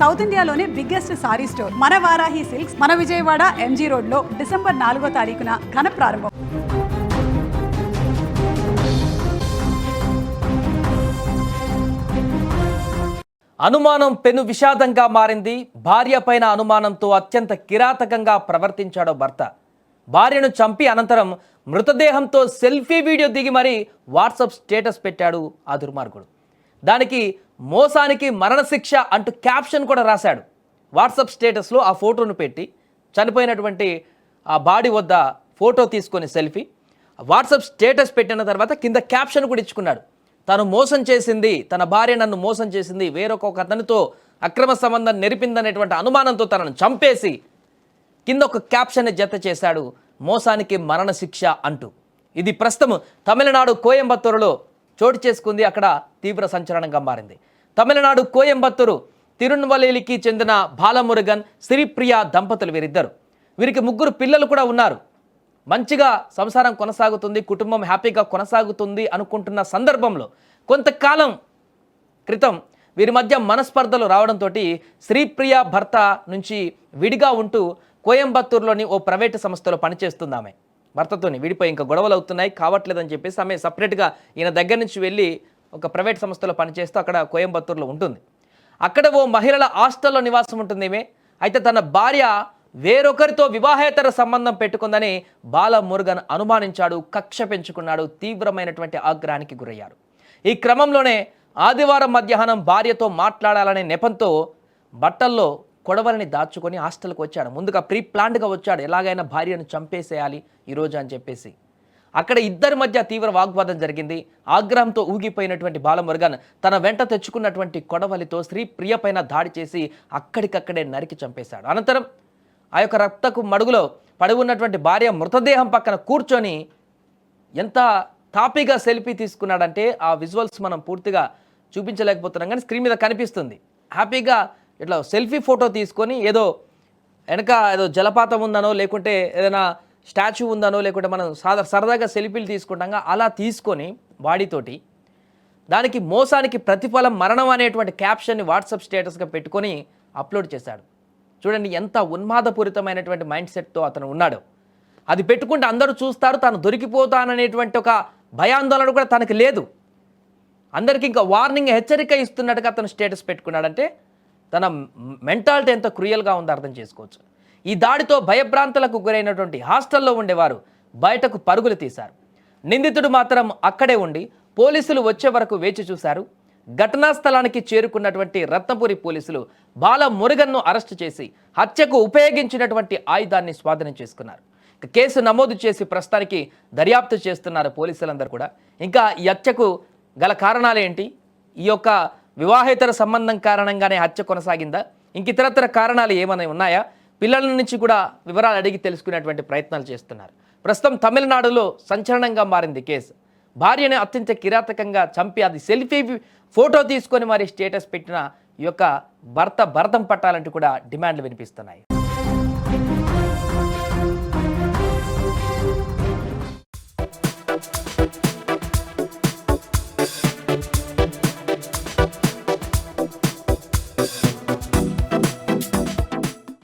South ఇండియాలోనే biggest sorry store మన Varahi silks మన విజయవాడ ఎంజీ రోడ్ లో డిసెంబర్ 4వ తారీఖున ఘన ప్రారంభం. అనుమానం పెను విషాదంగా మారింది. భార్య పైన అనుమానంతో అత్యంత కిరాతకంగా ప్రవర్తించాడు భర్త. భార్యను చంపి అనంతరం మృతదేహంతో సెల్ఫీ వీడియో దిగి మరీ వాట్సాప్ స్టేటస్ పెట్టాడు ఆ దుర్మార్గుడు. దానికి మోసానికి మరణశిక్ష అంటూ క్యాప్షన్ కూడా రాశాడు. వాట్సాప్ స్టేటస్లో ఆ ఫోటోను పెట్టి చనిపోయినటువంటి ఆ బాడీ వద్ద ఫోటో తీసుకొని సెల్ఫీ వాట్సాప్ స్టేటస్ పెట్టిన తర్వాత కింద క్యాప్షన్ కూడా ఇచ్చుకున్నాడు. తను మోసం చేసింది, తన భార్య నన్ను మోసం చేసింది, వేరొక అతనితో అక్రమ సంబంధం నెరిపిందనేటువంటి అనుమానంతో తనను చంపేసి కింద ఒక క్యాప్షన్ జత చేశాడు, మోసానికి మరణశిక్ష అంటూ. ఇది ప్రస్తుతం తమిళనాడు కోయంబత్తూరులో చోటు చేసుకుంది. అక్కడ తీవ్ర సంచలనంగా మారింది. తమిళనాడు కోయంబత్తూరు తిరునెల్వేలికి చెందిన బాలమురుగన్, శ్రీప్రియ దంపతులు వీరిద్దరు. వీరికి 3 పిల్లలు కూడా ఉన్నారు. మంచిగా సంసారం కొనసాగుతుంది, కుటుంబం హ్యాపీగా కొనసాగుతుంది అనుకుంటున్న సందర్భంలో కొంతకాలం క్రితం వీరి మధ్య మనస్పర్ధలు రావడంతో శ్రీప్రియ భర్త నుంచి విడిగా ఉంటూ కోయంబత్తూరులోని ఓ ప్రైవేటు సంస్థలో పనిచేస్తుంది. ఆమె భర్తతోని విడిపోయి ఇంకా గొడవలు అవుతున్నాయి కావట్లేదని చెప్పేసి ఆమె సపరేట్గా ఈయన దగ్గర నుంచి వెళ్ళి ఒక ప్రైవేట్ సంస్థలో పనిచేస్తూ అక్కడ కోయంబత్తూరులో ఉంటుంది. అక్కడ ఓ మహిళల హాస్టల్లో నివాసం ఉంటుంది ఈమె. అయితే తన భార్య వేరొకరితో వివాహేతర సంబంధం పెట్టుకుందని బాలమురుగన్ అనుమానించాడు, కక్ష పెంచుకున్నాడు, తీవ్రమైనటువంటి ఆగ్రహానికి గురయ్యారు. ఈ క్రమంలోనే ఆదివారం మధ్యాహ్నం భార్యతో మాట్లాడాలనే నెపంతో బట్టల్లో కొడవలని దాచుకొని హాస్టల్కి వచ్చాడు. ముందుగా ప్రీ ప్లాన్డ్గా వచ్చాడు, ఎలాగైనా భార్యను చంపేసేయాలి ఈరోజు అని చెప్పేసి. అక్కడ ఇద్దరి మధ్య తీవ్ర వాగ్వాదం జరిగింది. ఆగ్రహంతో ఊగిపోయినటువంటి బాలమురుగన్ తన వెంట తెచ్చుకున్నటువంటి కొడవలితో శ్రీప్రియ పైన దాడి చేసి అక్కడికక్కడే నరికి చంపేశాడు. అనంతరం ఆ యొక్క రక్తపు మడుగులో పడి ఉన్నటువంటి భార్య మృతదేహం పక్కన కూర్చొని ఎంత తాపీగా సెల్ఫీ తీసుకున్నాడంటే ఆ విజువల్స్ మనం పూర్తిగా చూపించలేకపోతున్నాం, కానీ స్క్రీన్ మీద కనిపిస్తుంది. హ్యాపీగా ఇట్లా సెల్ఫీ ఫోటో తీసుకొని ఏదో వెనక ఏదో జలపాతం ఉందనో లేకుంటే ఏదైనా స్టాచ్యూ ఉందనో లేకుంటే మనం సరదాగా సెల్ఫీలు తీసుకుంటాగా అలా తీసుకొని బాడీతోటి దానికి మోసానికి ప్రతిఫలం మరణం అనేటువంటి క్యాప్షన్ని వాట్సాప్ స్టేటస్గా పెట్టుకొని అప్లోడ్ చేశాడు. చూడండి ఎంత ఉన్మాదపూరితమైనటువంటి మైండ్ సెట్తో అతను ఉన్నాడు. అది పెట్టుకుంటే అందరూ చూస్తారు, తాను దొరికిపోతాననేటువంటి ఒక భయాందోళన కూడా తనకి లేదు. అందరికీ ఇంకా వార్నింగ్, హెచ్చరిక ఇస్తున్నట్టుగా అతను స్టేటస్ పెట్టుకున్నాడంటే తన మెంటాలిటీ ఎంత క్రూయల్గా ఉందో అర్థం చేసుకోవచ్చు. ఈ దాడితో భయభ్రాంతులకు గురైనటువంటి హాస్టల్లో ఉండేవారు బయటకు పరుగులు తీశారు. నిందితుడు మాత్రం అక్కడే ఉండి పోలీసులు వచ్చే వరకు వేచి చూశారు. ఘటనా స్థలానికి చేరుకున్నటువంటి రత్నపురి పోలీసులు బాలమురుగన్ను అరెస్టు చేసి హత్యకు ఉపయోగించినటువంటి ఆయుధాన్ని స్వాధీనం చేసుకున్నారు. కేసు నమోదు చేసి ప్రస్తుతానికి దర్యాప్తు చేస్తున్నారు పోలీసులందరూ కూడా. ఇంకా ఈ హత్యకు గల కారణాలు ఏంటి, ఈ యొక్క వివాహేతర సంబంధం కారణంగానే హత్య కొనసాగిందా, ఇంక ఇతరత్ర కారణాలు ఏమైనా ఉన్నాయా, పిల్లల నుంచి కూడా వివరాలు అడిగి తెలుసుకునేటువంటి ప్రయత్నాలు చేస్తున్నారు. ప్రస్తుతం తమిళనాడులో సంచలనంగా మారింది కేసు. భార్యని అత్యంత కిరాతకంగా చంపి అది సెల్ఫీ ఫోటో తీసుకొని మరి స్టేటస్ పెట్టిన ఈ యొక్క భర్త భరతం పట్టాలంటూ కూడా డిమాండ్లు వినిపిస్తున్నాయి.